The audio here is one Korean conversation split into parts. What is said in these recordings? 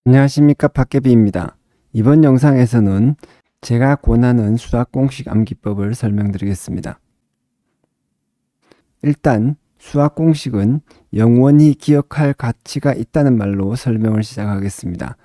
안녕하십니까, 박계비입니다. 이번 영상에서는 제가 권하는 수학 공식 암기법을 설명드리겠습니다. 일단 수학 공식은 영원히 기억할 가치가 있다는 말로 설명을 시작하겠습니다.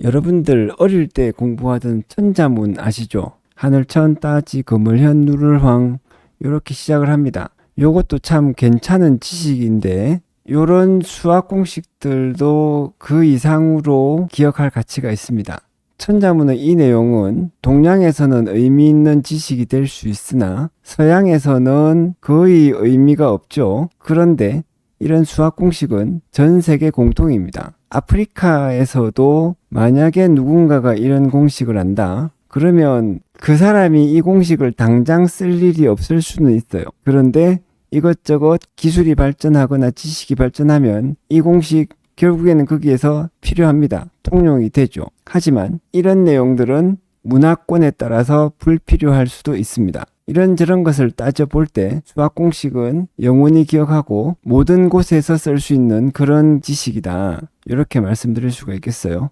여러분들 어릴 때 공부하던 천자문 아시죠? 하늘천 따지 거물현 누를황 이렇게 시작을 합니다. 요것도 참 괜찮은 지식인데 요런 수학 공식들도 그 이상으로 기억할 가치가 있습니다. 천자문의 이 내용은 동양에서는 의미 있는 지식이 될 수 있으나 서양에서는 거의 의미가 없죠. 그런데 이런 수학 공식은 전 세계 공통입니다. 아프리카에서도 만약에 누군가가 이런 공식을 안다, 그러면 그 사람이 이 공식을 당장 쓸 일이 없을 수는 있어요. 그런데 이것저것 기술이 발전하거나 지식이 발전하면 이 공식 결국에는 거기에서 필요합니다. 통용이 되죠. 하지만 이런 내용들은 문화권에 따라서 불필요할 수도 있습니다. 이런저런 것을 따져볼 때 수학 공식은 영원히 기억하고 모든 곳에서 쓸 수 있는 그런 지식이다. 이렇게 말씀드릴 수가 있겠어요.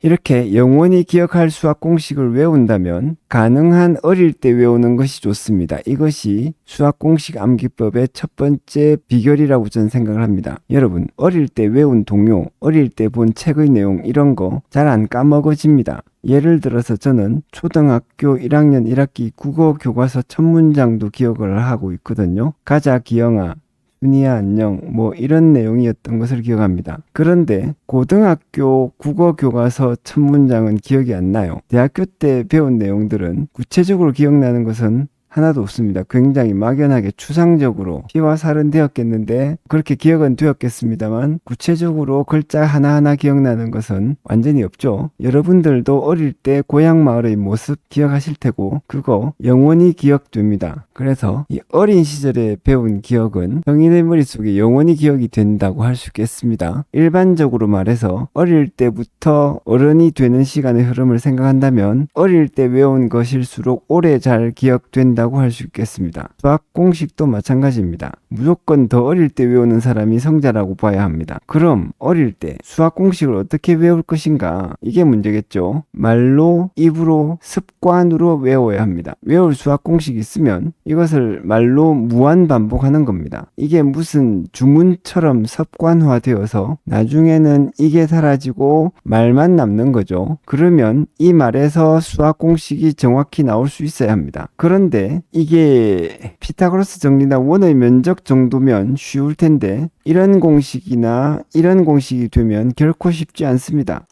이렇게 영원히 기억할 수학 공식을 외운다면 가능한 어릴 때 외우는 것이 좋습니다. 이것이 수학 공식 암기법의 첫 번째 비결이라고 저는 생각을 합니다. 여러분, 어릴 때 외운 동요, 어릴 때 본 책의 내용 이런 거 잘 안 까먹어집니다. 예를 들어서 저는 초등학교 1학년 1학기 국어 교과서 첫 문장도 기억을 하고 있거든요. 가자 기영아, 순이야 안녕, 뭐 이런 내용이었던 것을 기억합니다. 그런데 고등학교 국어 교과서 첫 문장은 기억이 안 나요. 대학교 때 배운 내용들은 구체적으로 기억나는 것은 하나도 없습니다. 굉장히 막연하게 추상적으로 피와 살은 되었겠는데 그렇게 기억은 되었겠습니다만 구체적으로 글자 하나하나 기억나는 것은 완전히 없죠. 여러분들도 어릴 때 고향 마을의 모습 기억하실 테고 그거 영원히 기억됩니다. 그래서 이 어린 시절에 배운 기억은 성인의 머릿속에 영원히 기억이 된다고 할 수 있겠습니다. 일반적으로 말해서 어릴 때부터 어른이 되는 시간의 흐름을 생각한다면 어릴 때 외운 것일수록 오래 잘 기억된다고 할 수 있겠습니다. 수학 공식도 마찬가지입니다. 무조건 더 어릴 때 외우는 사람이 성자라고 봐야 합니다. 그럼 어릴 때 수학 공식을 어떻게 외울 것인가? 이게 문제겠죠. 말로, 입으로, 습관으로 외워야 합니다. 외울 수학 공식이 있으면 이것을 말로 무한 반복하는 겁니다. 이게 무슨 주문처럼 습관화되어서 나중에는 이게 사라지고 말만 남는 거죠. 그러면 이 말에서 수학 공식이 정확히 나올 수 있어야 합니다. 그런데 이게 피타고라스 정리나 원의 면적 정도면 쉬울 텐데 이런 공식이나 이런 공식이 되면 결코 쉽지 않습니다.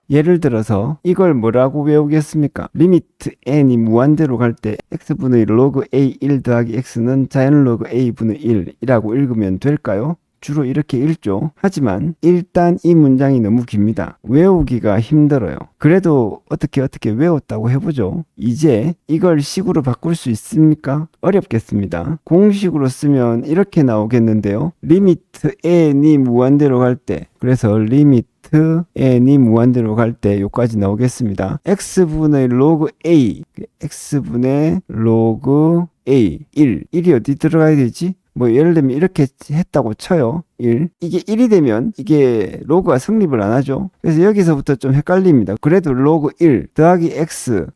예를 들어서 이걸 뭐라고 외우겠습니까? 리미트 n이 무한대로 갈 때 x분의 로그 a1 더하기 x는 자연 로그 a분의 1이라고 읽으면 될까요? 주로 이렇게 읽죠. 하지만 일단 이 문장이 너무 깁니다. 외우기가 힘들어요. 그래도 어떻게 외웠다고 해보죠. 이제 이걸 식으로 바꿀 수 있습니까? 어렵겠습니다. 공식으로 쓰면 이렇게 나오겠는데요. 리미트 n이 무한대로 갈 때, 그래서 리미트 n이 무한대로 갈 때 요까지 나오겠습니다. x분의 로그 a, x분의 로그 a, 1이 어디 들어가야 되지? 뭐 예를 들면 이렇게 했다고 쳐요. 1. 이게 1이 되면 이게 로그가 성립을 안 하죠. 그래서 여기서부터 좀 헷갈립니다. 그래도 로그 1 더하기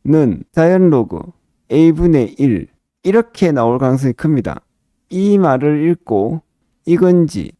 x는 자연 로그 a분의 1 이렇게 나올 가능성이 큽니다. 이 말을 읽고 이건지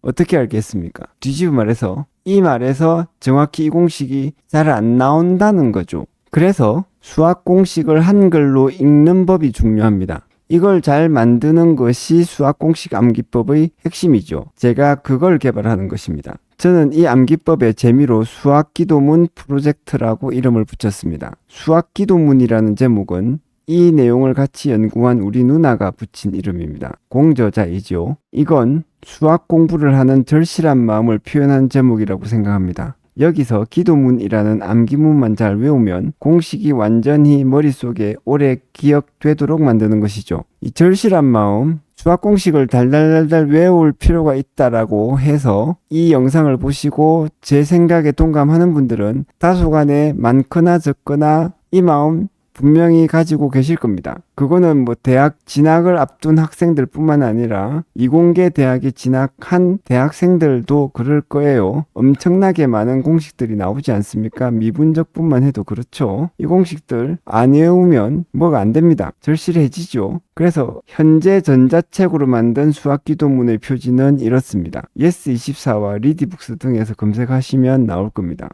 어떻게 알겠습니까? 뒤집어 말해서 이 말에서 정확히 이 공식이 잘 안 나온다는 거죠. 그래서 수학 공식을 한글로 읽는 법이 중요합니다. 이걸 잘 만드는 것이 수학 공식 암기법의 핵심이죠. 제가 그걸 개발하는 것입니다. 저는 이 암기법의 재미로 수학기도문 프로젝트라고 이름을 붙였습니다. 수학기도문이라는 제목은 이 내용을 같이 연구한 우리 누나가 붙인 이름입니다. 공저자이죠. 이건 수학 공부를 하는 절실한 마음을 표현한 제목이라고 생각합니다. 여기서 기도문이라는 암기문만 잘 외우면 공식이 완전히 머릿속에 오래 기억되도록 만드는 것이죠. 이 절실한 마음, 수학 공식을 달달달달 외울 필요가 있다라고 해서 이 영상을 보시고 제 생각에 동감하는 분들은 다소간에 많거나 적거나 이 마음 분명히 가지고 계실 겁니다. 그거는 뭐 대학 진학을 앞둔 학생들 뿐만 아니라 이공계 대학에 진학한 대학생들도 그럴 거예요. 엄청나게 많은 공식들이 나오지 않습니까? 미분적분만 해도 그렇죠. 이 공식들 안 외우면 뭐가 안 됩니다. 절실해지죠. 그래서 현재 전자책으로 만든 수학기도문의 표지는 이렇습니다. yes24와 리디북스 등에서 검색하시면 나올 겁니다.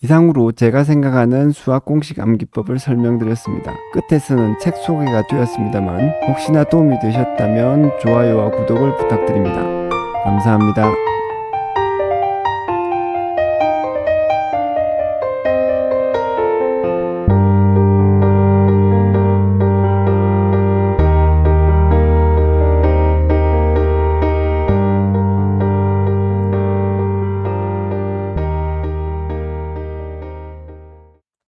이상으로 제가 생각하는 수학 공식 암기법을 설명드렸습니다. 끝에서는 책 소개가 되었습니다만 혹시나 도움이 되셨다면 좋아요와 구독을 부탁드립니다. 감사합니다.